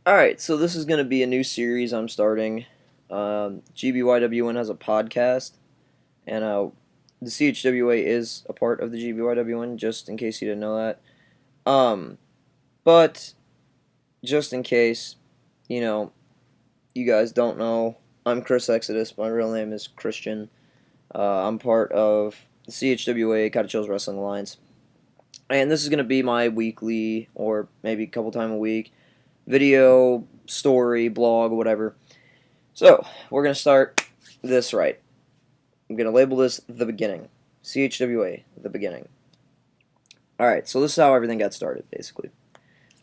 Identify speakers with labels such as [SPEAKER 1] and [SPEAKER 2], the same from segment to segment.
[SPEAKER 1] Alright, so this is going to be a new series I'm starting. GBYWN has a podcast, and the CHWA is a part of the GBYWN, just in case you didn't know that. But, just in case, you know, you guys don't know, I'm Chris Exodus. My real name is Christian. I'm part of the CHWA-Cottage Wrestling Alliance. And this is going to be my weekly, or maybe a couple times a week, video, story, blog, whatever. So, we're going to start this right. I'm going to label this The Beginning. CHWA, The Beginning. Alright, so this is how everything got started, basically.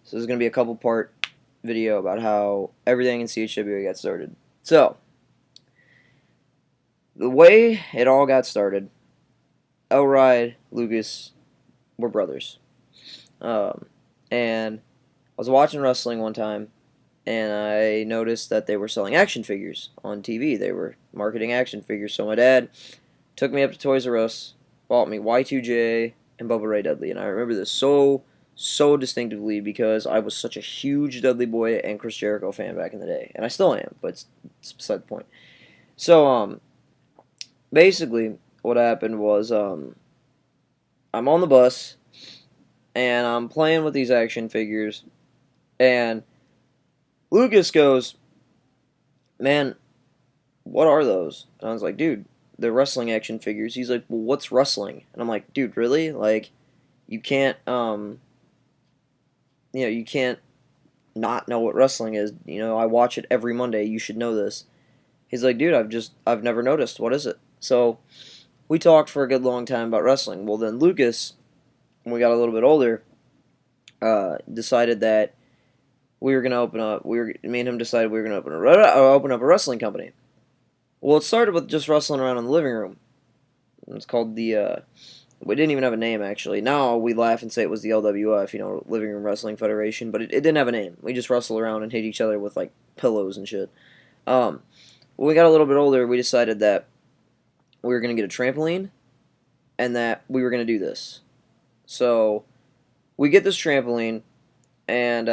[SPEAKER 1] So this is going to be a couple part video about how everything in CHWA got started. So, the way it all got started, Elride, Lucas were brothers. And I was watching wrestling one time, and I noticed that they were selling action figures on TV. They were marketing action figures. So my dad took me up to Toys R Us, bought me Y2J and Bubba Ray Dudley. And I remember this so distinctively because I was such a huge Dudley Boy and Chris Jericho fan back in the day. And I still am, but it's beside the point. So, basically, what happened was, I'm on the bus, and I'm playing with these action figures, and Lucas goes, "Man, what are those?" And I was like, "Dude, they're wrestling action figures." He's like, "Well, what's wrestling?" And I'm like, "Dude, really? Like, you can't, you can't not know what wrestling is. I watch it every Monday. You should know this." He's like, "Dude, I've never noticed. What is it?" So, we talked for a good long time about wrestling. Well, then Lucas, when we got a little bit older, decided that we were gonna open up. Me and him decided we were gonna open up a wrestling company. Well, it started with just wrestling around in the living room. It's called the. We didn't even have a name actually. Now we laugh and say it was the LWF, Living Room Wrestling Federation, but it didn't have a name. We just wrestled around and hit each other with like pillows and shit. When we got a little bit older, we decided that we were gonna get a trampoline, and that we were gonna do this. So we get this trampoline, and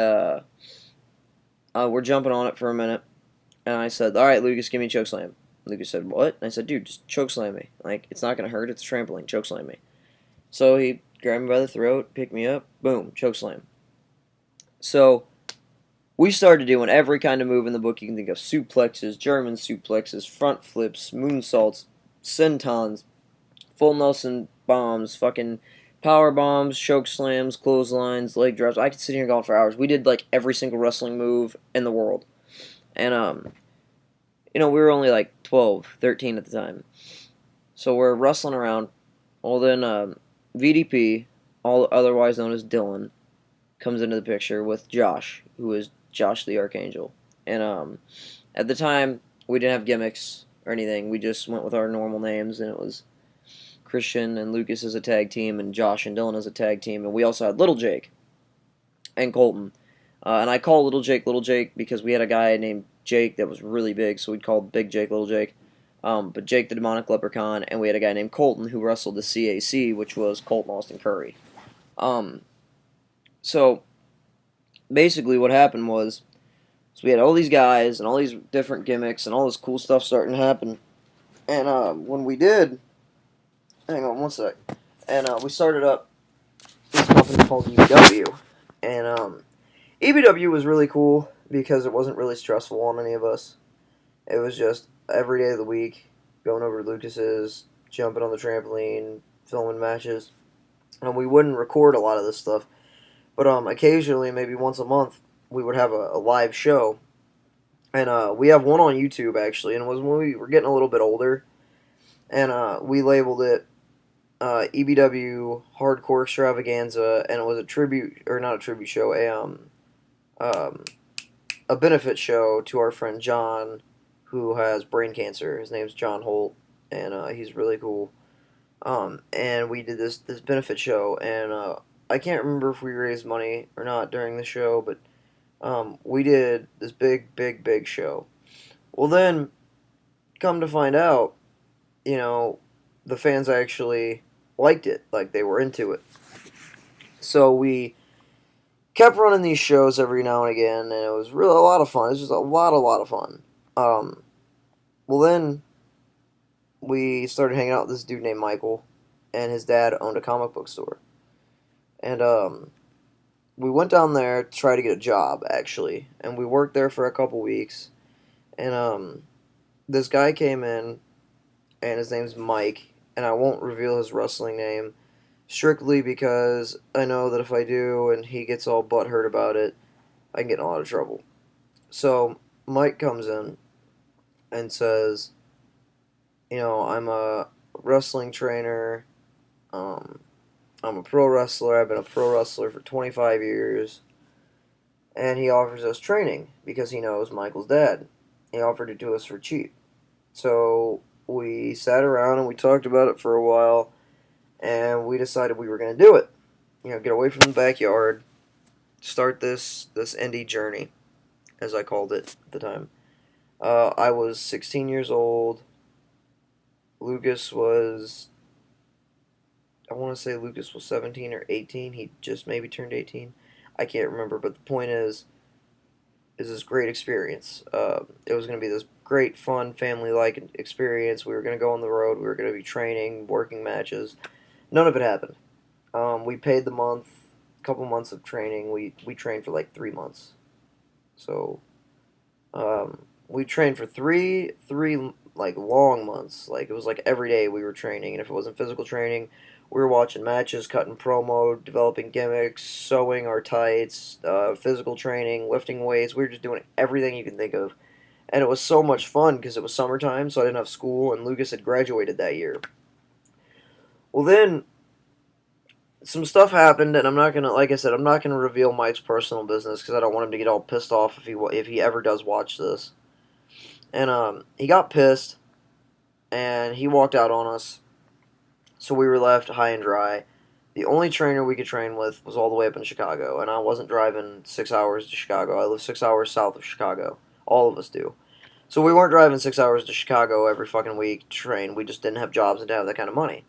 [SPEAKER 1] we're jumping on it for a minute, and I said, "All right, Lucas, give me a choke slam." Lucas said, "What?" And I said, "Dude, just choke slam me. Like, it's not gonna hurt. It's a trampoline. Choke slam me." So he grabbed me by the throat, picked me up, boom, choke slam. So we started doing every kind of move in the book you can think of: suplexes, German suplexes, front flips, moonsaults, sentons, full Nelson bombs, fucking power bombs, choke slams, clotheslines, leg drops. I could sit here and go on for hours. We did like every single wrestling move in the world. And we were only like 12, 13 at the time. So we're wrestling around. Well, then VDP, all otherwise known as Dylan, comes into the picture with Josh, who is Josh the Archangel. And at the time, we didn't have gimmicks or anything. We just went with our normal names, and it was Christian and Lucas as a tag team, and Josh and Dylan as a tag team. And we also had Little Jake and Colton. And I call Little Jake because we had a guy named Jake that was really big, so we'd call Big Jake Little Jake. But Jake the Demonic Leprechaun, and we had a guy named Colton who wrestled the CAC, which was Colton Austin Curry. So basically what happened was, so we had all these guys and all these different gimmicks and all this cool stuff starting to happen. And when we did, hang on one sec, and we started up this company called EBW. And EBW was really cool because it wasn't really stressful on any of us. It was just every day of the week, going over to Lucas's, jumping on the trampoline, filming matches. And we wouldn't record a lot of this stuff, but occasionally, maybe once a month, we would have a live show. And we have one on YouTube, actually, and it was when we were getting a little bit older. And we labeled it EBW Hardcore Extravaganza, and it was a tribute, or not a tribute show, a benefit show to our friend John, who has brain cancer. His name's John Holt, and he's really cool. And we did this benefit show, and I can't remember if we raised money or not during the show, but we did this big show. Well, then, come to find out, the fans actually liked it, like they were into it. So we kept running these shows every now and again, and it was really a lot of fun. It was just a lot of fun. Well, then we started hanging out with this dude named Michael, and his dad owned a comic book store. And we went down there to try to get a job, actually, and we worked there for a couple weeks. And this guy came in, and his name's Mike, and I won't reveal his wrestling name, strictly because I know that if I do and he gets all butthurt about it, I can get in a lot of trouble. So Mike comes in and says, I'm a wrestling trainer. I'm a pro wrestler. I've been a pro wrestler for 25 years. And he offers us training because he knows Michael's dad. He offered it to us for cheap. So we sat around and we talked about it for a while, and we decided we were going to do it. Get away from the backyard, start this indie journey, as I called it at the time. I was 16 years old. Lucas was, I want to say Lucas was 17 or 18. He just maybe turned 18. I can't remember, but the point is this great experience. It was going to be this great, fun, family-like experience. We were going to go on the road. We were going to be training, working matches. None of it happened. We paid the couple months of training. We trained for like 3 months. So we trained for three like long months. Like it was like every day we were training, and if it wasn't physical training, we were watching matches, cutting promo, developing gimmicks, sewing our tights, physical training, lifting weights. We were just doing everything you can think of. And it was so much fun because it was summertime, so I didn't have school, and Lucas had graduated that year. Well, then some stuff happened, and I'm not gonna, like I said, I'm not gonna reveal Mike's personal business because I don't want him to get all pissed off if he ever does watch this. And he got pissed, and he walked out on us. So we were left high and dry. The only trainer we could train with was all the way up in Chicago, and I wasn't driving 6 hours to Chicago. I live 6 hours south of Chicago. All of us do. So we weren't driving 6 hours to Chicago every fucking week to train. We just didn't have jobs and didn't have that kind of money.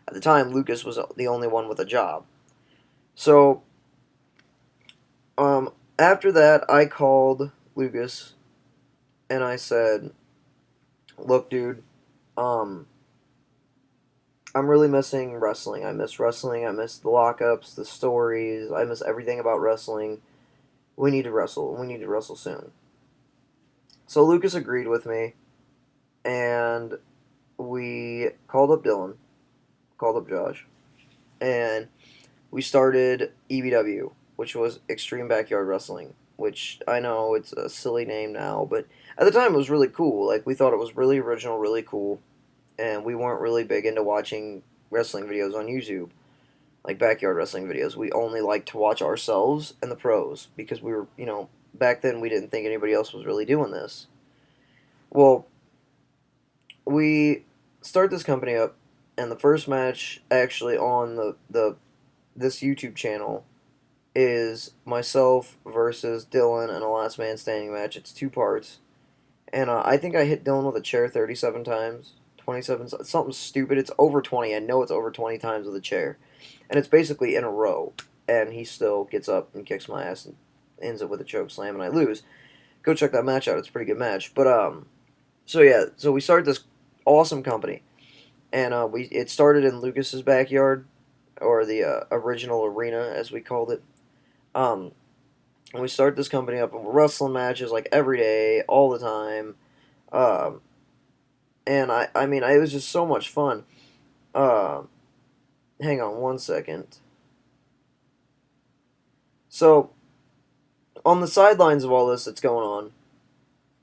[SPEAKER 1] At the time, Lucas was the only one with a job. So after that, I called Lucas, and I said, "Look, dude, I'm really missing wrestling. I miss wrestling. I miss the lockups, the stories. I miss everything about wrestling. We need to wrestle. We need to wrestle soon." So Lucas agreed with me, and we called up Dylan, called up Josh, and we started EBW, which was Extreme Backyard Wrestling, which I know it's a silly name now, but at the time it was really cool. Like, we thought it was really original, really cool, and we weren't really big into watching wrestling videos on YouTube, like backyard wrestling videos. We only liked to watch ourselves and the pros, because we were, back then we didn't think anybody else was really doing this. Well, we start this company up, and the first match actually on this YouTube channel is myself versus Dylan in a last man standing match. It's 2 parts, and I think I hit Dylan with a chair 37 times, 27, something stupid. It's over 20. I know it's over 20 times with a chair, and it's basically in a row, and he still gets up and kicks my ass and ends it with a choke slam, and I lose. Go check that match out. It's a pretty good match. But so we started this awesome company, and it started in Lucas's backyard, or the original arena as we called it. And we started this company up, and we're wrestling matches like every day, all the time. And I mean, it was just so much fun. Hang on one second. So, on the sidelines of all this that's going on,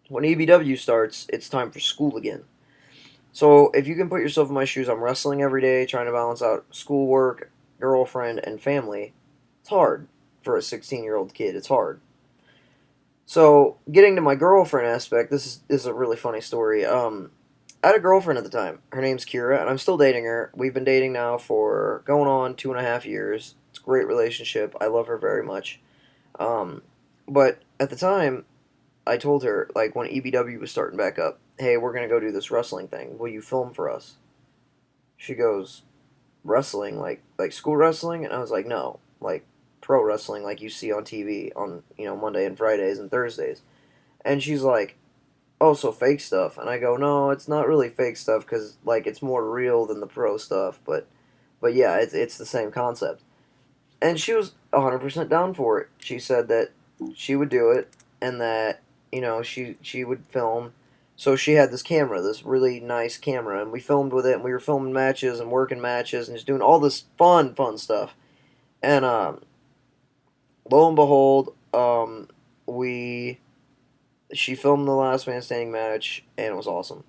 [SPEAKER 1] when EBW starts, it's time for school again. So, if you can put yourself in my shoes, I'm wrestling every day, trying to balance out schoolwork, girlfriend, and family. It's hard for a 16-year-old kid. It's hard. So, getting to my girlfriend aspect, this is a really funny story. I had a girlfriend at the time. Her name's Kira, and I'm still dating her. We've been dating now for going on 2.5 years. It's a great relationship. I love her very much. But at the time, I told her, like, when EBW was starting back up, "Hey, we're going to go do this wrestling thing. Will you film for us?" She goes, "Wrestling? Like school wrestling?" And I was like, "No. Like, pro wrestling like you see on TV on, Monday and Fridays and Thursdays. And she's like, oh, so fake stuff. And I go, no, it's not really fake stuff because, like, it's more real than the pro stuff. But yeah, it's the same concept. And she was 100% down for it. She said that she would do it and that, she would film. So she had this camera, this really nice camera, and we filmed with it, and we were filming matches and working matches and just doing all this fun stuff. And lo and behold, we she filmed the Last Man Standing match, and it was awesome.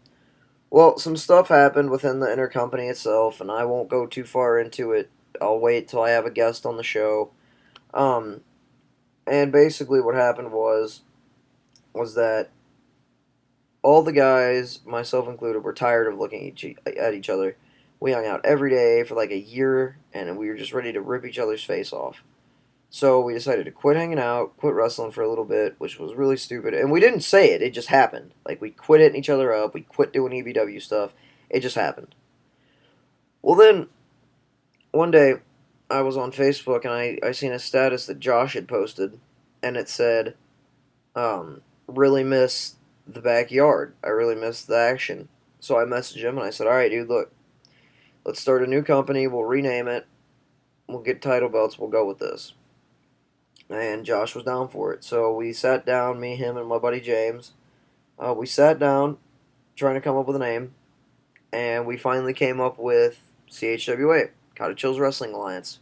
[SPEAKER 1] Well, some stuff happened within the intercompany itself, and I won't go too far into it. I'll wait till I have a guest on the show. Um, and basically, what happened was that all the guys, myself included, were tired of looking at each other. We hung out every day for like a year, and we were just ready to rip each other's face off. So we decided to quit hanging out, quit wrestling for a little bit, which was really stupid. And we didn't say it, it just happened. Like, we quit hitting each other up, we quit doing EBW stuff. It just happened. Well, then, one day, I was on Facebook and I seen a status that Josh had posted, and it said, really miss the backyard. I really miss the action. So I messaged him and I said, alright, dude, look, let's start a new company, we'll rename it, we'll get title belts, we'll go with this. And Josh was down for it. So we sat down, me, him, and my buddy James. We sat down trying to come up with a name, and we finally came up with CHWA, Cottage Wrestling Alliance.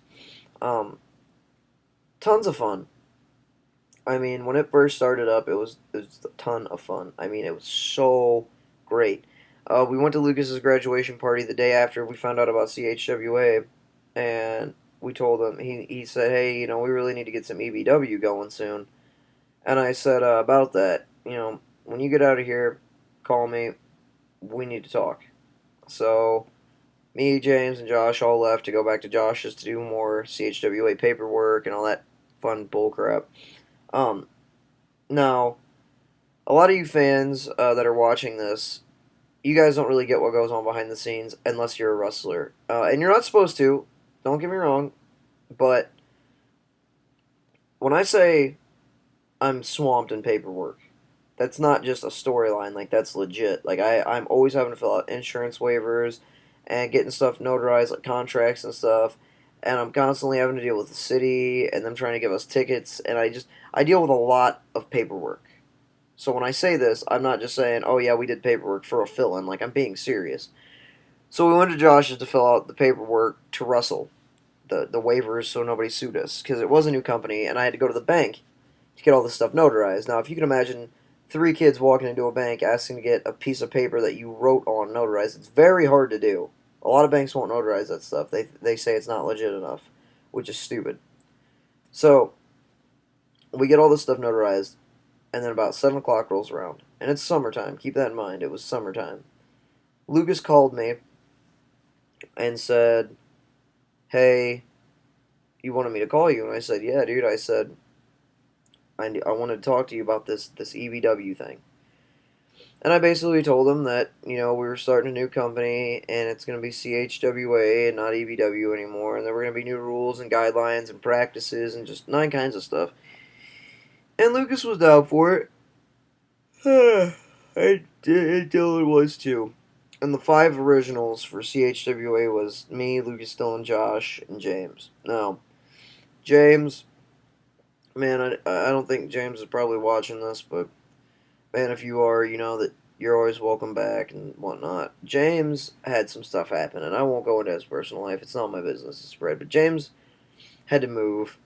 [SPEAKER 1] Tons of fun. I mean, when it first started up, it was a ton of fun. I mean, it was so great. We went to Lucas's graduation party the day after we found out about CHWA, and we told him, he said, hey, we really need to get some EBW going soon. And I said, about that, when you get out of here, call me, we need to talk. So, me, James, and Josh all left to go back to Josh's to do more CHWA paperwork and all that fun bullcrap. Now, a lot of you fans that are watching this, you guys don't really get what goes on behind the scenes unless you're a wrestler. And you're not supposed to, don't get me wrong, but when I say I'm swamped in paperwork, that's not just a storyline, like that's legit. Like I'm always having to fill out insurance waivers and getting stuff notarized, like contracts and stuff, and I'm constantly having to deal with the city and them trying to give us tickets, and I deal with a lot of paperwork. So when I say this, I'm not just saying, oh yeah, we did paperwork for a fill-in, like I'm being serious. So we went to Josh's to fill out the paperwork to wrestle, the waivers so nobody sued us, because it was a new company, and I had to go to the bank to get all this stuff notarized. Now, if you can imagine 3 kids walking into a bank asking to get a piece of paper that you wrote on notarized, it's very hard to do. A lot of banks won't notarize that stuff. They say it's not legit enough, which is stupid. So, we get all this stuff notarized, and then about 7 o'clock rolls around. And it's summertime. Keep that in mind. It was summertime. Lucas called me and said, hey, you wanted me to call you? And I said, yeah, dude. I said, I wanted to talk to you about this EBW thing. And I basically told him that, we were starting a new company, and it's going to be CHWA and not EBW anymore, and there were going to be new rules and guidelines and practices and just 9 kinds of stuff. And Lucas was down for it. And Dylan was too. And the 5 originals for CHWA was me, Lucas, Dylan, Josh, and James. Now, James, man, I don't think James is probably watching this, but man, if you are, you know that you're always welcome back and whatnot. James had some stuff happen, and I won't go into his personal life. It's not my business to spread. But James had to move,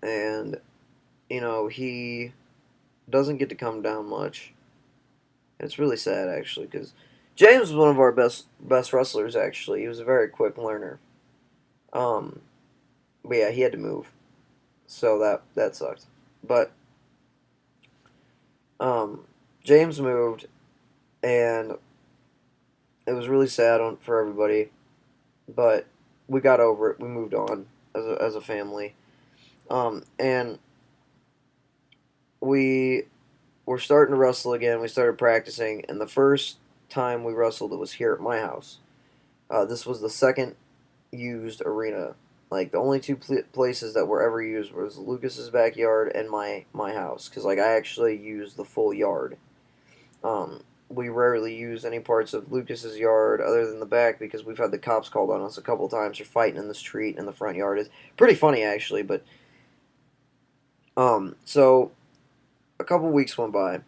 [SPEAKER 1] and, he doesn't get to come down much. It's really sad, actually, because James was one of our best wrestlers, actually. He was a very quick learner. But yeah, he had to move. So that sucked. But James moved, and it was really sad for everybody. But we got over it. We moved on as a family. And we were starting to wrestle again. We started practicing, and the first time we wrestled, it was here at my house. This was the second used arena Like, the only two places that were ever used was Lucas's backyard and my house, because, like, I actually used the full yard. We rarely use any parts of Lucas's yard other than the back, because we've had the cops called on us a couple times for fighting in the street in the front yard. It's pretty funny, actually, but, so, a couple weeks went by,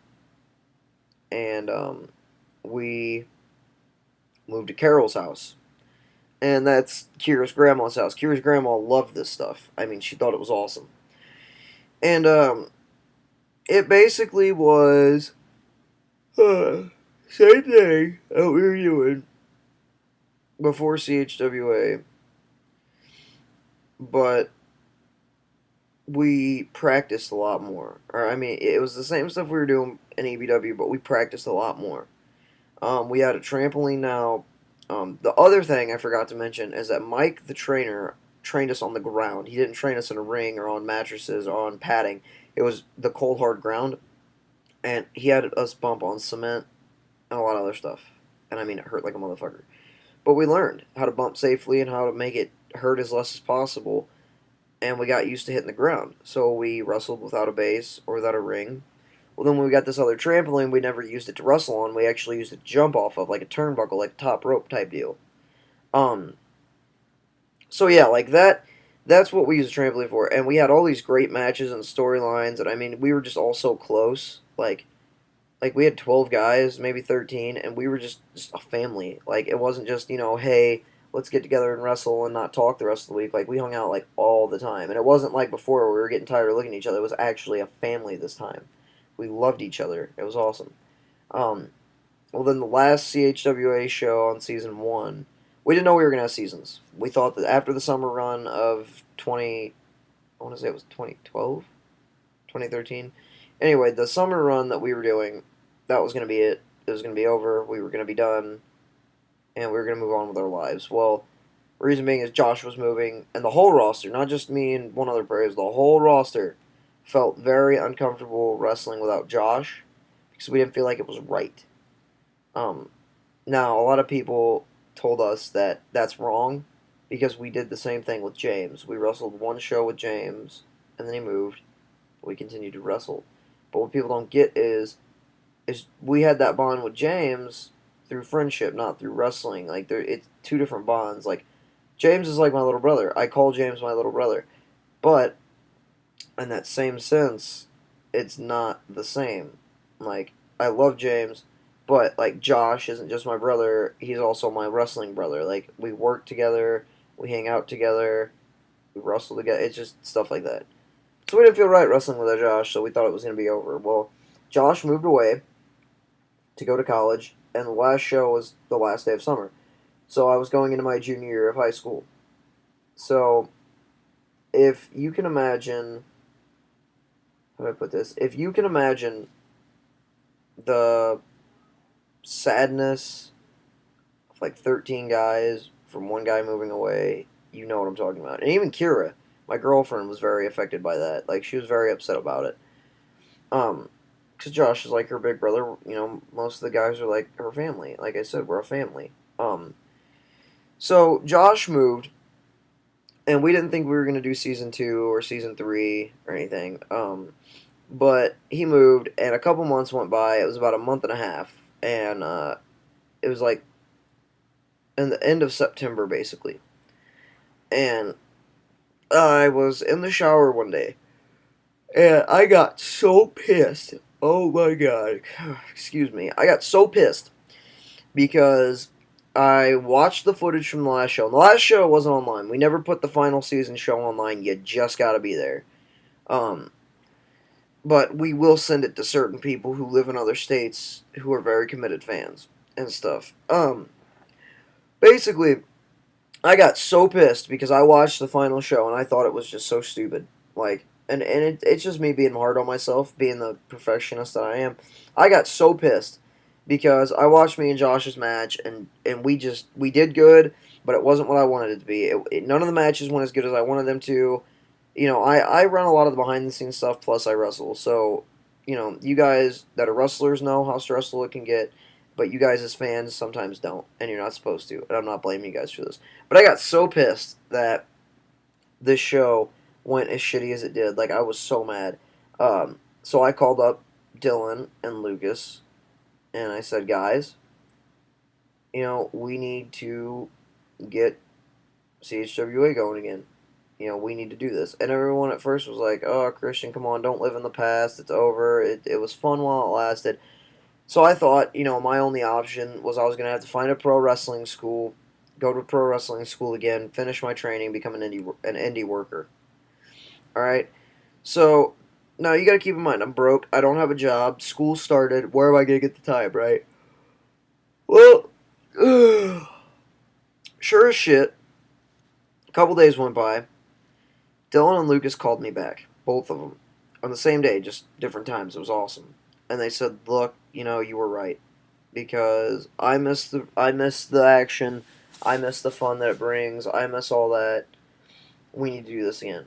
[SPEAKER 1] and, we moved to Carol's house. And that's Kira's grandma's house. Kira's grandma loved this stuff. I mean, she thought it was awesome. And, it basically was, same thing that we were doing before CHWA, but we practiced a lot more. Or, I mean, it was the same stuff we were doing in EBW, but we practiced a lot more. We had a trampoline now. The other thing I forgot to mention is that Mike, the trainer, trained us on the ground. He didn't train us in a ring or on mattresses or on padding. It was the cold, hard ground. And he had us bump on cement and a lot of other stuff. And I mean, it hurt like a motherfucker. But we learned how to bump safely and how to make it hurt as less as possible. And we got used to hitting the ground. So we wrestled without a base or without a ring. Well, then when we got this other trampoline, we never used it to wrestle on. We actually used it to jump off of, like a turnbuckle, like a top rope type deal. So yeah, like that's what we used the trampoline for. And we had all these great matches and storylines. And I mean, we were just all so close. Like we had 12 guys, maybe 13, and we were just a family. Like, it wasn't just, hey, let's get together and wrestle and not talk the rest of the week. Like, we hung out, like, all the time. And it wasn't like before where we were getting tired of looking at each other. It was actually a family this time. We loved each other. It was awesome. Well, then the last CHWA show on season 1, we didn't know we were going to have seasons. We thought that after the summer run of I want to say it was 2012? 2013? Anyway, the summer run that we were doing, that was going to be it. It was going to be over. We were going to be done. And we were going to move on with our lives. Well, the reason being is Josh was moving. And the whole roster, not just me and one other player, the whole roster felt very uncomfortable wrestling without Josh. Because we didn't feel like it was right. Now, a lot of people told us that that's wrong. Because we did the same thing with James. We wrestled one show with James. And then he moved. We continued to wrestle. But what people don't get is we had that bond with James through friendship, not through wrestling. Like, it's two different bonds. Like, James is like my little brother. I call James my little brother. But, in that same sense, it's not the same. Like, I love James, but, like, Josh isn't just my brother. He's also my wrestling brother. Like, we work together. We hang out together. We wrestle together. It's just stuff like that. So we didn't feel right wrestling without Josh, so we thought it was going to be over. Well, Josh moved away to go to college, and the last show was the last day of summer. So I was going into my junior year of high school. So, if you can imagine, how do I put this? If you can imagine the sadness of like 13 guys from one guy moving away, you know what I'm talking about. And even Kira, my girlfriend, was very affected by that. Like, she was very upset about it. Because Josh is like her big brother. Most of the guys are like her family. Like I said, we're a family. So Josh moved, and we didn't think we were going to do season 2 or season 3 or anything. But he moved, and a couple months went by. It was about a month and a half, and it was like in the end of September, basically. And I was in the shower one day, and I got so pissed. Oh my god. Excuse me. I got so pissed because I watched the footage from the last show. And the last show wasn't online. We never put the final season show online. You just gotta be there. But we will send it to certain people who live in other states who are very committed fans and stuff. Basically, I got so pissed because I watched the final show and I thought it was just so stupid. Like, and it's just me being hard on myself, being the perfectionist that I am. I got so pissed because I watched me and Josh's match, and we did good, but it wasn't what I wanted it to be. None of the matches went as good as I wanted them to. I run a lot of the behind-the-scenes stuff, plus I wrestle. So, you guys that are wrestlers know how stressful it can get, but you guys as fans sometimes don't, and you're not supposed to, and I'm not blaming you guys for this. But I got so pissed that this show went as shitty as it did. Like, I was so mad. So I called up Dylan and Lucas, and I said, guys, we need to get CHWA going again. We need to do this. And everyone at first was like, oh, Christian, come on, don't live in the past. It's over. It was fun while it lasted. So I thought, my only option was I was going to have to find a pro wrestling school, go to pro wrestling school again, finish my training, become an indie worker. All right? So, now you got to keep in mind, I'm broke. I don't have a job. School started. Where am I going to get the time, right? Well, sure as shit, a couple days went by. Dylan and Lucas called me back, both of them, on the same day, just different times. It was awesome. And they said, look, you were right. Because I miss the action. I miss the fun that it brings. I miss all that. We need to do this again.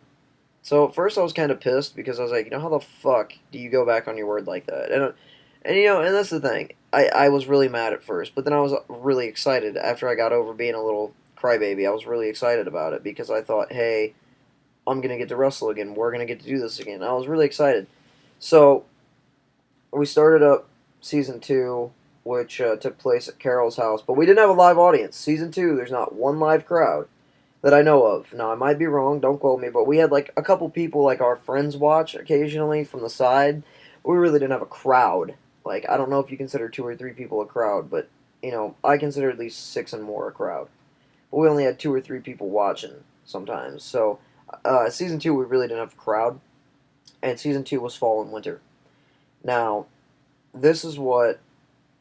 [SPEAKER 1] So at first I was kind of pissed because I was like, how the fuck do you go back on your word like that? And that's the thing. I was really mad at first, but then I was really excited after I got over being a little crybaby. I was really excited about it because I thought, hey, I'm going to get to wrestle again. We're going to get to do this again. I was really excited. So we started up Season 2, which took place at Carol's house. But we didn't have a live audience. Season 2, there's not one live crowd that I know of. Now, I might be wrong. Don't quote me. But we had like a couple people, like our friends watch occasionally from the side. We really didn't have a crowd. Like, I don't know if you consider 2 or 3 people a crowd. But, I consider at least 6 and more a crowd. But we only had 2 or 3 people watching sometimes. So, Season 2, we really didn't have a crowd. And Season 2 was fall and winter. Now, this is what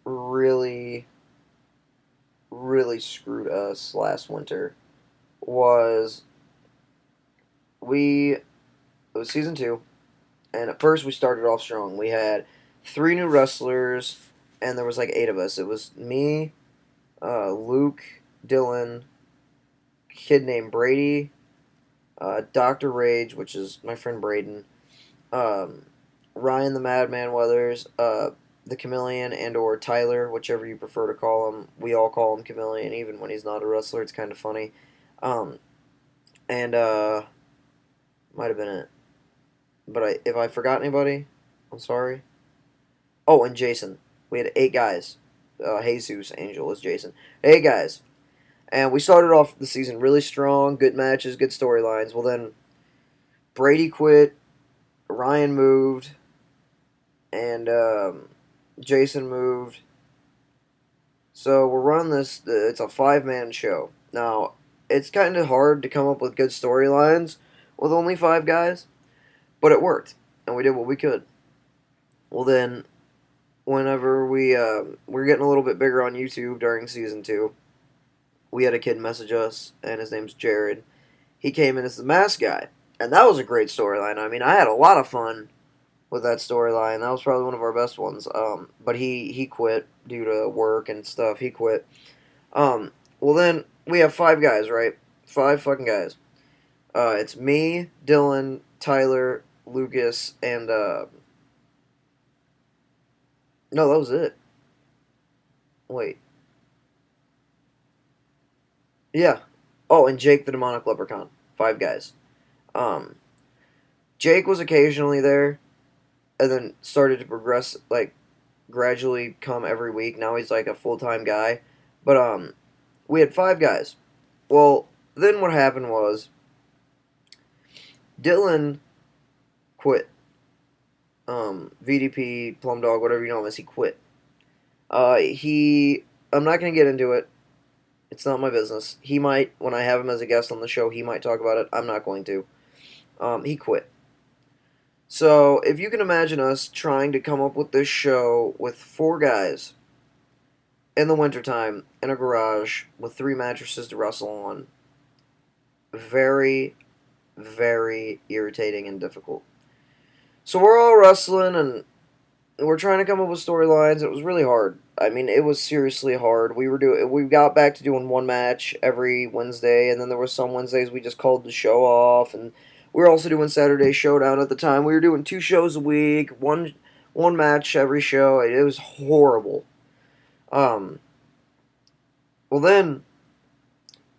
[SPEAKER 1] really, really screwed us last winter. It was Season 2, and at first we started off strong. We had 3 new wrestlers, and there was like 8 of us. It was me, Luke, Dylan, a kid named Brady, Dr. Rage, which is my friend Braden, Ryan the Madman Weathers, the Chameleon, and or Tyler, whichever you prefer to call him. We all call him Chameleon, even when he's not a wrestler. It's kind of funny. And might have been it. But if I forgot anybody, I'm sorry. Oh, and Jason. We had 8 guys. Jesus Angel is Jason. 8 guys. And we started off the season really strong, good matches, good storylines. Well, then Brady quit, Ryan moved, and Jason moved. So we're running this. It's a 5-man show. Now, it's kind of hard to come up with good storylines with only 5 guys, but it worked, and we did what we could. Well, then, whenever we were getting a little bit bigger on YouTube during Season 2, we had a kid message us, and his name's Jared. He came in as the mask guy, and that was a great storyline. I mean, I had a lot of fun with that storyline. That was probably one of our best ones. But he quit due to work and stuff. He quit. Well, then we have 5 guys, right? 5 fucking guys. It's me, Dylan, Tyler, Lucas, and no, that was it. Wait. Yeah. Oh, and Jake the Demonic Leprechaun. 5 guys. Jake was occasionally there, and then started to progress, like, gradually come every week. Now he's, like, a full-time guy. But, we had 5 guys. Well, then what happened was, Dylan quit. VDP, Plum Dog, whatever you know him as, he quit. I'm not going to get into it. It's not my business. He might, when I have him as a guest on the show, he might talk about it. I'm not going to. He quit. So, if you can imagine us trying to come up with this show with 4 guys in the wintertime in a garage with 3 mattresses to wrestle on, very, very irritating and difficult. So we're all wrestling and we're trying to come up with storylines. It was really hard. I mean, it was seriously hard. We got back to doing 1 match every Wednesday, and then there were some Wednesdays we just called the show off, and we were also doing Saturday Showdown at the time. We were doing 2 shows a week, one match every show. It was horrible. Well then,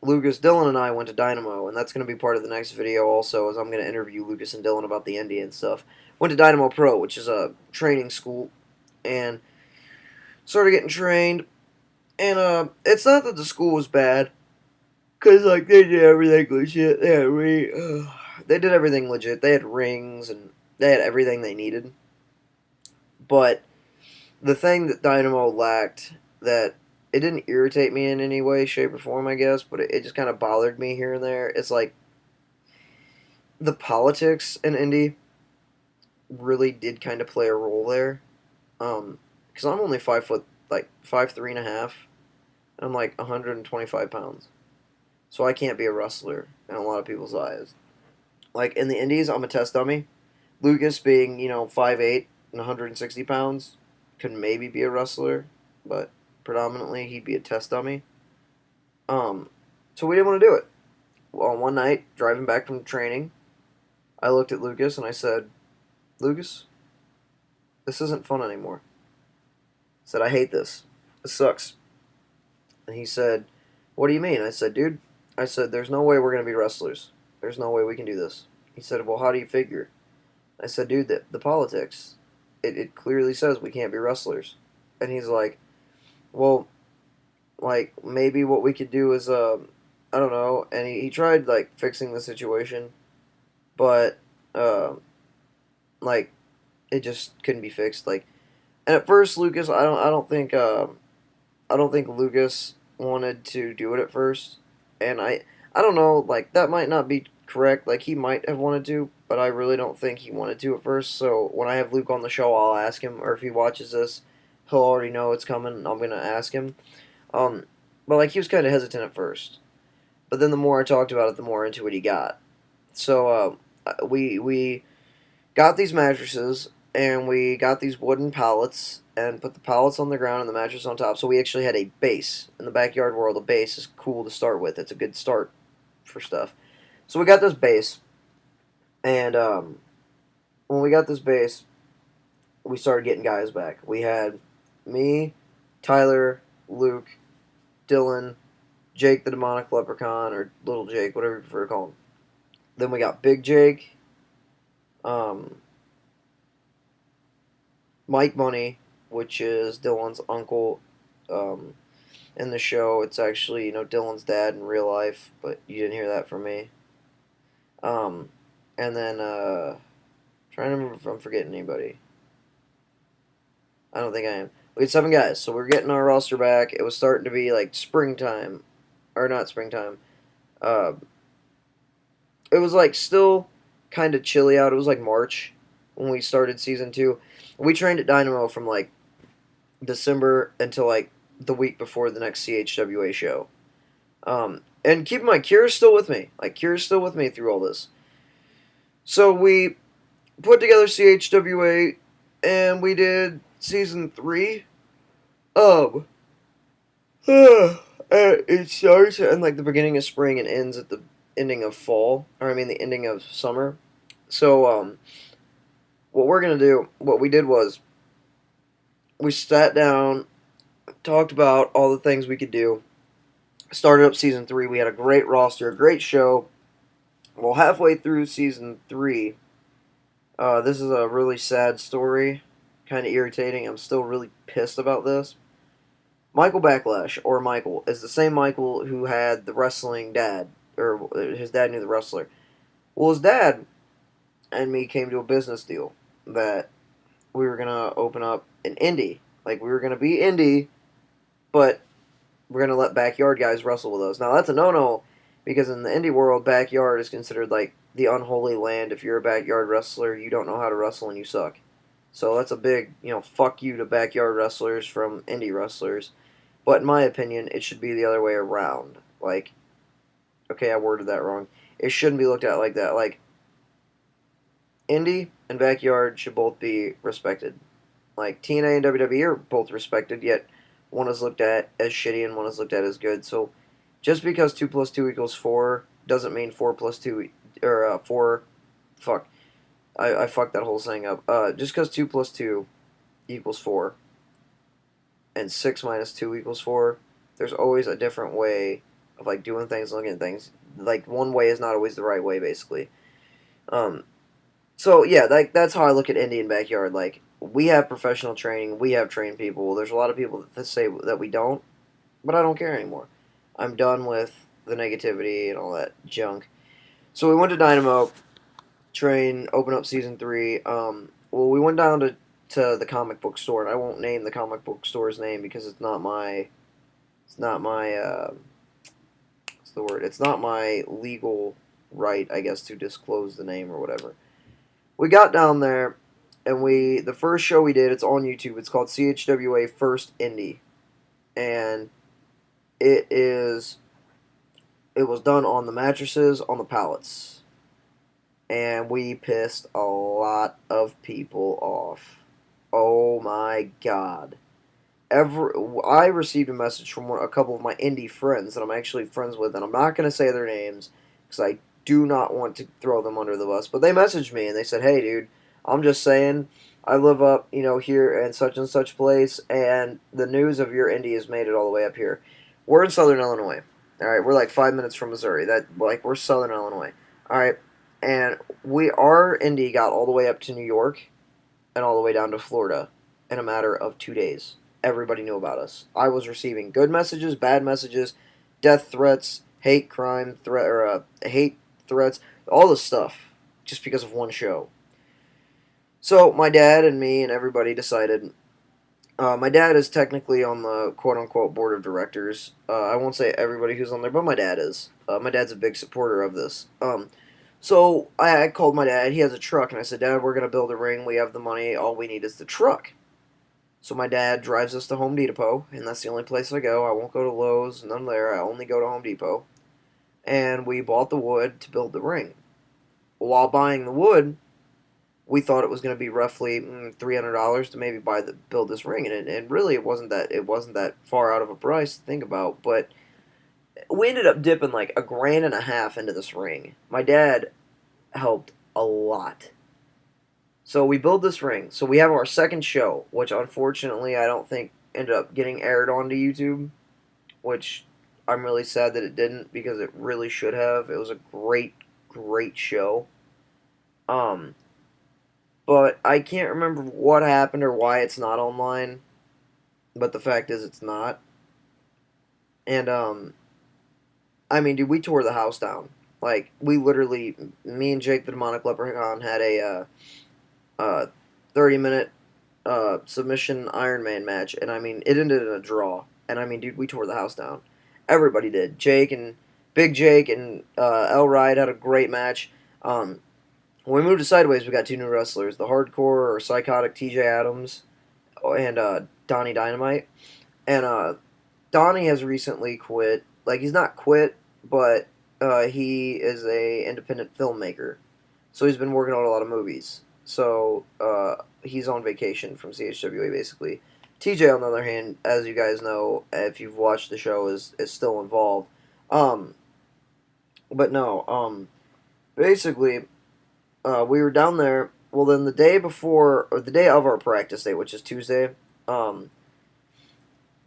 [SPEAKER 1] Lucas, Dylan, and I went to Dynamo, and that's going to be part of the next video also, as I'm going to interview Lucas and Dylan about the Indy and stuff. Went to Dynamo Pro, which is a training school, and started getting trained. And it's not that the school was bad, cause like they did everything legit. They did everything legit. They had rings and they had everything they needed. But the thing that Dynamo lacked, that it didn't irritate me in any way, shape, or form, I guess, but it just kind of bothered me here and there. It's like the politics in Indy really did kind of play a role there. Because I'm only 5 foot, like 5'3.5", and I'm like 125 pounds. So I can't be a wrestler in a lot of people's eyes. Like in the Indies, I'm a test dummy. Lucas being, 5'8" and 160 pounds could maybe be a wrestler, but predominantly he'd be a test dummy. So we didn't want to do it. Well, one night, driving back from training, I looked at Lucas and I said, Lucas, this isn't fun anymore. I said, I hate this. This sucks. And he said, what do you mean? I said, dude, there's no way we're going to be wrestlers. There's no way we can do this. He said, well, how do you figure? I said, dude, the politics. It clearly says we can't be wrestlers. And he's like, well, like, maybe what we could do is, I don't know. And he tried, like, fixing the situation. But, like, it just couldn't be fixed. Like, and at first, Lucas, I don't think Lucas wanted to do it at first. And I don't know, like, that might not be correct. Like, he might have wanted to, but I really don't think he wanted to at first. So when I have Luke on the show, I'll ask him, or if he watches this, he'll already know it's coming. I'm gonna ask him. But like he was kind of hesitant at first, but then the more I talked about it, the more into it he got. So we got these mattresses and we got these wooden pallets and put the pallets on the ground and the mattress on top. So we actually had a base in the backyard world. A base is cool to start with. It's a good start for stuff. So we got this base, and when we got this base, we started getting guys back. We had me, Tyler, Luke, Dylan, Jake the Demonic Leprechaun, or Little Jake, whatever you prefer to call him. Then we got Big Jake, Mike Money, which is Dylan's uncle. In the show, it's actually, Dylan's dad in real life, but you didn't hear that from me. And then, trying to remember if I'm forgetting anybody. I don't think I am. We had 7 guys, so we're getting our roster back. It was starting to be like springtime, or not springtime. Uh, it was like still kind of chilly out. It was like March when we started season 2. We trained at Dynamo from like December until like the week before the next CHWA show. And keep in mind, Kira's still with me. Like, Kira's still with me through all this. So we put together CHWA, and we did season 3. It starts in like the beginning of spring and ends at the ending of fall, or I mean the ending of summer. So what we did was we sat down, talked about all the things we could do, started up season 3. We had a great roster, a great show. Well, halfway through season 3, this is a really sad story, kind of irritating. I'm still really pissed about this. Michael Backlash, or Michael, is the same Michael who had the wrestling dad, or his dad knew the wrestler. Well, his dad and me came to a business deal that we were going to open up an indie. Like, we were going to be indie, but we're going to let backyard guys wrestle with us. Now, that's a no-no, because in the indie world, backyard is considered like the unholy land. If you're a backyard wrestler, you don't know how to wrestle and you suck. So that's a big, fuck you to backyard wrestlers from indie wrestlers. But in my opinion, it should be the other way around. Like, okay, I worded that wrong. It shouldn't be looked at like that. Like, indie and backyard should both be respected. Like, TNA and WWE are both respected, yet one is looked at as shitty and one is looked at as good. So, just because 2 plus 2 equals 4 doesn't mean 4 plus 2, or 4, fuck. I fucked that whole saying up. Just because 2 plus 2 equals 4, and 6 minus 2 equals 4, there's always a different way of like doing things, looking at things. Like one way is not always the right way, basically. Um, so yeah, that's how I look at Indian backyard. Like we have professional training, we have trained people. There's a lot of people that say that we don't, but I don't care anymore. I'm done with the negativity and all that junk. So we went to Dynamo, train, open up season 3. Well, we went down to the comic book store, and I won't name the comic book store's name because it's not my what's the word? It's not my legal right, I guess, to disclose the name or whatever. We got down there, and the first show we did, it's on YouTube. It's called CHWA First Indie, and it was done on the mattresses on the pallets, and we pissed a lot of people off. Oh my god! I received a message from a couple of my indie friends that I'm actually friends with, and I'm not going to say their names because I do not want to throw them under the bus. But they messaged me and they said, "Hey, dude, I'm just saying, I live up, here in such and such place, and the news of your indie has made it all the way up here. We're in Southern Illinois. All right, we're like 5 minutes from Missouri. We're Southern Illinois. All right, and our indie got all the way up to New York and all the way down to Florida in a matter of 2 days." Everybody knew about us. I was receiving good messages, bad messages, death threats, hate threats, all this stuff, just because of one show. So my dad and me and everybody decided. My dad is technically on the quote unquote board of directors. I won't say everybody who's on there, but my dad is. My dad's a big supporter of this. So I called my dad. He has a truck, and I said, "Dad, we're gonna build a ring. We have the money. All we need is the truck." So my dad drives us to Home Depot, and that's the only place I go. I won't go to Lowe's, none there. I only go to Home Depot. And we bought the wood to build the ring. While buying the wood, we thought it was going to be roughly $300 to maybe build this ring, and really it wasn't that far out of a price to think about. But we ended up dipping like $1.50 grand into this ring. My dad helped a lot. So we build this ring. So we have our second show, which unfortunately I don't think ended up getting aired onto YouTube, which I'm really sad that it didn't because it really should have. It was a great, great show. Um, but I can't remember what happened or why it's not online. But the fact is, it's not. And I mean, dude, we tore the house down. Like we literally, me and Jake the Demonic Leprechaun had a 30-minute submission Iron Man match, and I mean, it ended in a draw. And I mean, dude, we tore the house down. Everybody did. Big Jake and El Ride had a great match. When we moved to Sideways, we got 2 new wrestlers: the hardcore or psychotic TJ Adams and Donnie Dynamite. And Donnie has recently quit. Like he's not quit, but he is a independent filmmaker, so he's been working on a lot of movies. So he's on vacation from CHWA basically. TJ, on the other hand, as you guys know, if you've watched the show, is still involved. But no, basically, we were down there. Well, then the day before, or the day of our practice day, which is Tuesday,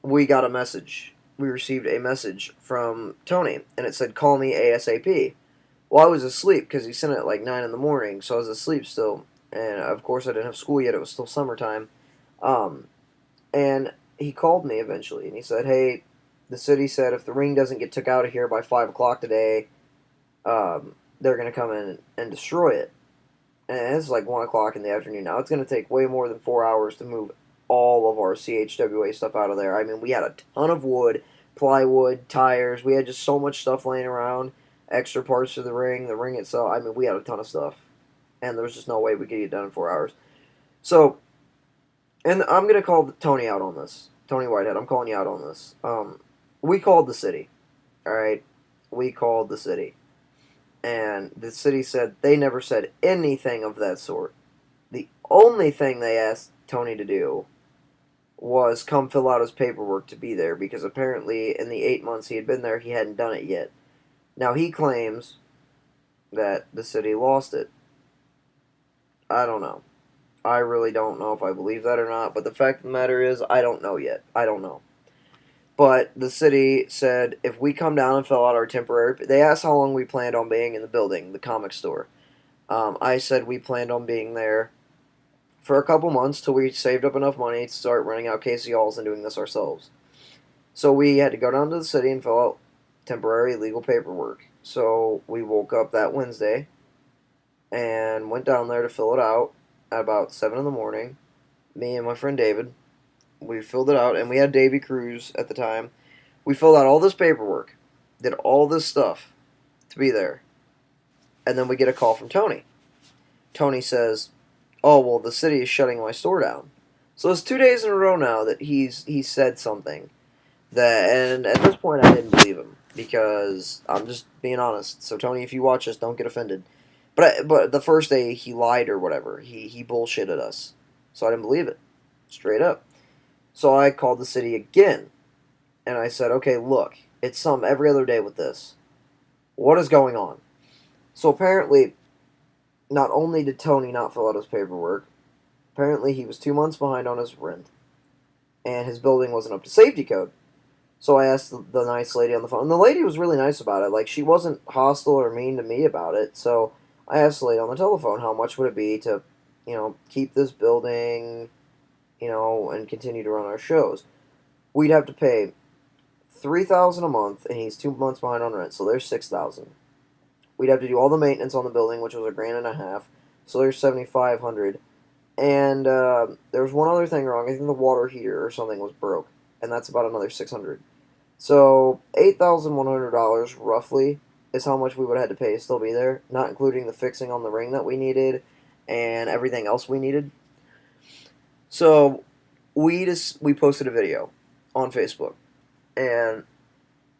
[SPEAKER 1] we got a message. We received a message from Tony, and it said, "Call me ASAP." Well, I was asleep because he sent it at like 9 in the morning, so I was asleep still. And of course, I didn't have school yet. It was still summertime. And he called me eventually, and he said, "Hey, the city said if the ring doesn't get took out of here by 5 o'clock today, they're going to come in and destroy it." And it's like 1 o'clock in the afternoon now. It's going to take way more than 4 hours to move all of our CHWA stuff out of there. I mean, we had a ton of wood, plywood, tires. We had just so much stuff laying around, extra parts for the ring itself. I mean, we had a ton of stuff. And there was just no way we could get it done in 4 hours. So, and I'm going to call Tony out on this. Tony Whitehead, I'm calling you out on this. We called the city. Alright? We called the city. And the city said they never said anything of that sort. The only thing they asked Tony to do was come fill out his paperwork to be there, because apparently in the 8 months he had been there, he hadn't done it yet. Now he claims that the city lost it. I don't know. I really don't know if I believe that or not, but the fact of the matter is, I don't know yet. I don't know. But the city said if we come down and fill out our temporary, they asked how long we planned on being in the building, the comic store. I said we planned on being there for a couple months till we saved up enough money to start renting out Casey Halls and doing this ourselves. So we had to go down to the city and fill out temporary legal paperwork. So we woke up that Wednesday and went down there to fill it out at about 7 in the morning. Me and my friend David, we filled it out, and we had Davy Cruz at the time. We filled out all this paperwork, did all this stuff to be there, and then we get a call from Tony. Tony says, "Oh well, the city is shutting my store down." So it's 2 days in a row now that he said something that, and at this point I didn't believe him because I'm just being honest. So Tony, if you watch this, don't get offended. But the first day he lied or whatever, he bullshitted us, so I didn't believe it, straight up. So I called the city again, and I said, "Okay, look, it's some every other day with this. What is going on?" So apparently, not only did Tony not fill out his paperwork, apparently he was 2 months behind on his rent, and his building wasn't up to safety code. So I asked the nice lady on the phone, and the lady was really nice about it. Like, she wasn't hostile or mean to me about it. So I asked the lady on the telephone, how much would it be to, keep this building, and continue to run our shows. We'd have to pay $3,000 a month, and he's 2 months behind on rent, so there's $6,000. We'd have to do all the maintenance on the building, which was $1,500, so there's $7,500. And there was one other thing wrong. I think the water heater or something was broke, and that's about another $600. So $8,100 roughly is how much we would have had to pay to still be there, not including the fixing on the ring that we needed and everything else we needed. So we posted a video on Facebook, and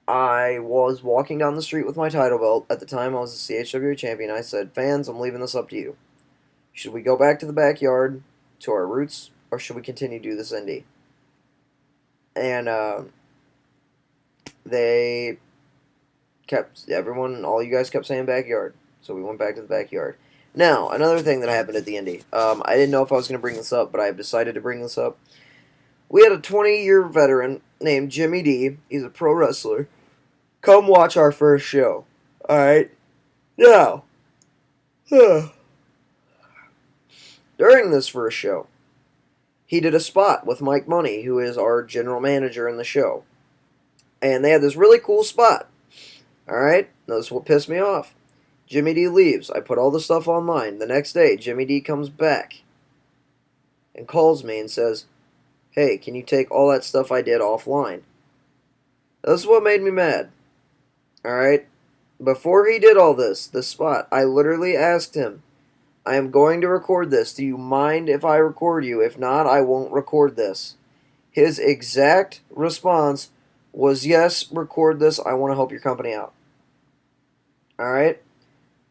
[SPEAKER 1] I was walking down the street with my title belt. At the time, I was a CHWA champion. I said, "Fans, I'm leaving this up to you. Should we go back to the backyard to our roots, or should we continue to do this indie?" And all you guys kept saying backyard, so we went back to the backyard. Now, another thing that happened at the indie. I didn't know if I was going to bring this up, but I have decided to bring this up. We had a 20-year veteran named Jimmy D. He's a pro wrestler. Come watch our first show. Alright? Now, during this first show, he did a spot with Mike Money, who is our general manager in the show. And they had this really cool spot. Alright? Now, this is what pissed me off. Jimmy D leaves. I put all the stuff online. The next day, Jimmy D comes back and calls me and says, "Hey, can you take all that stuff I did offline?" This is what made me mad. Alright? Before he did all this spot, I literally asked him, "I am going to record this. Do you mind if I record you? If not, I won't record this." His exact response was, "Yes, record this. I want to help your company out." Alright?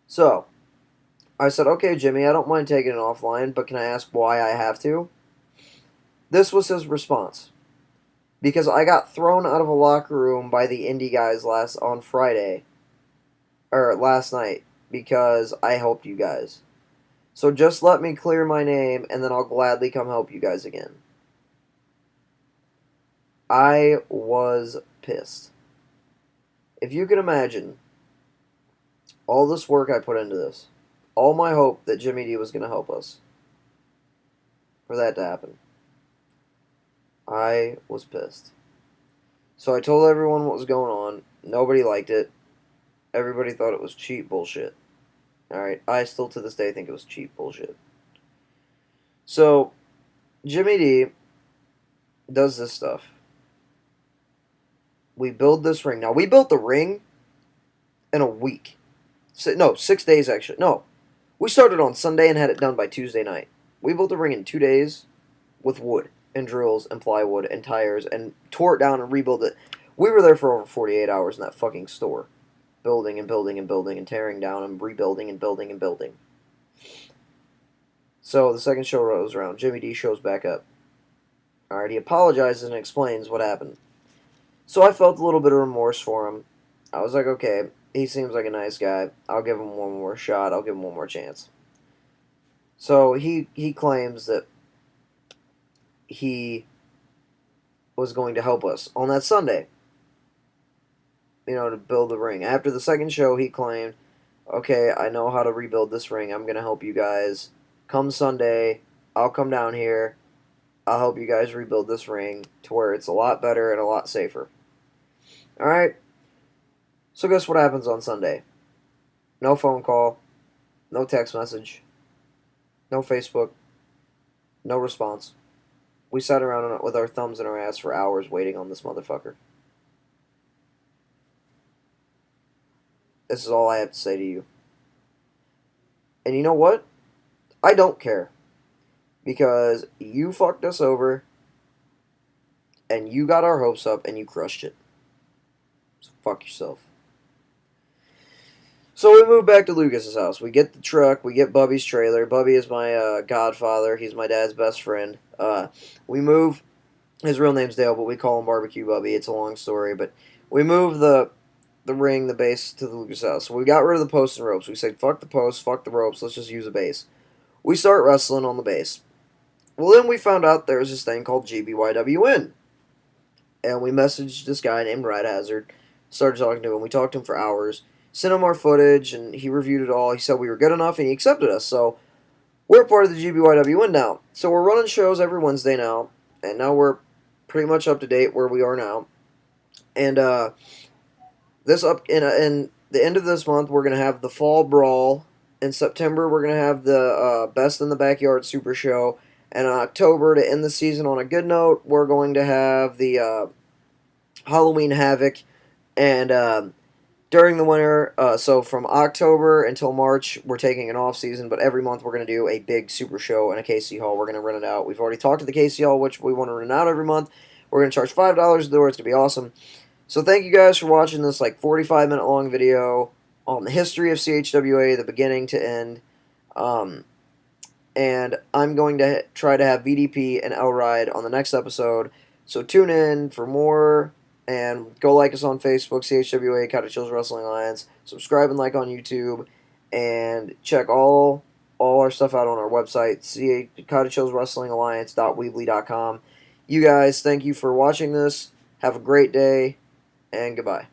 [SPEAKER 1] So, I said, "Okay, Jimmy, I don't mind taking it offline, but can I ask why I have to?" This was his response. "Because I got thrown out of a locker room by the indie guys last night, because I helped you guys. So just let me clear my name, and then I'll gladly come help you guys again." I was pissed. If you can imagine all this work I put into this, all my hope that Jimmy D was going to help us, for that to happen, I was pissed. So I told everyone what was going on. Nobody liked it. Everybody thought it was cheap bullshit. Alright, I still to this day think it was cheap bullshit. So, Jimmy D does this stuff. We build this ring. Now, we built the ring in a week. 6 days actually. No, we started on Sunday and had it done by Tuesday night. We built the ring in 2 days with wood and drills and plywood and tires and tore it down and rebuilt it. We were there for over 48 hours in that fucking store, building and building and building and tearing down and rebuilding and building and building. So the second show rolls around. Jimmy D shows back up. Alright, he apologizes and explains what happened. So I felt a little bit of remorse for him. I was like, okay, he seems like a nice guy. I'll give him one more shot. I'll give him one more chance. So he claims that he was going to help us on that Sunday, to build the ring. After the second show, he claimed, okay, I know how to rebuild this ring. I'm going to help you guys. Come Sunday, I'll come down here. I'll help you guys rebuild this ring to where it's a lot better and a lot safer. Alright? So guess what happens on Sunday? No phone call, no text message, no Facebook, no response. We sat around with our thumbs in our ass for hours waiting on this motherfucker. This is all I have to say to you. And you know what? I don't care. Because you fucked us over, and you got our hopes up, and you crushed it. So fuck yourself. So we move back to Lucas's house. We get the truck. We get Bubby's trailer. Bubby is my godfather. He's my dad's best friend. We move. His real name's Dale, but we call him Barbecue Bubby. It's a long story, but we move the ring, the base, to the Lucas house. So we got rid of the posts and ropes. We said, fuck the posts, fuck the ropes. Let's just use a base. We start wrestling on the base. Well, then we found out there was this thing called GBYWN. And we messaged this guy named Red Hazard. Started talking to him. We talked to him for hours. Sent him our footage, and he reviewed it all. He said we were good enough, and he accepted us. So we're part of the GBYWN now. So we're running shows every Wednesday now. And now we're pretty much up to date where we are now. And in the end of this month, we're going to have the Fall Brawl. In September, we're going to have the Best in the Backyard Super Show. And in October, to end the season on a good note, we're going to have the Halloween Havoc. And during the winter, so from October until March, we're taking an off season. But every month, we're going to do a big Super Show in a KC Hall. We're going to rent it out. We've already talked to the KC Hall, which we want to rent out every month. We're going to charge $5 a door. It's going to be awesome. So thank you guys for watching this 45-minute long video on the history of CHWA, the beginning to end. And I'm going to try to have VDP and L-Ride on the next episode. So tune in for more, and go like us on Facebook, CHWA-Cottage Wrestling Alliance. Subscribe and like on YouTube, and check all our stuff out on our website, CottageHillsWrestlingAlliance.weebly.com. You guys, thank you for watching this. Have a great day, and goodbye.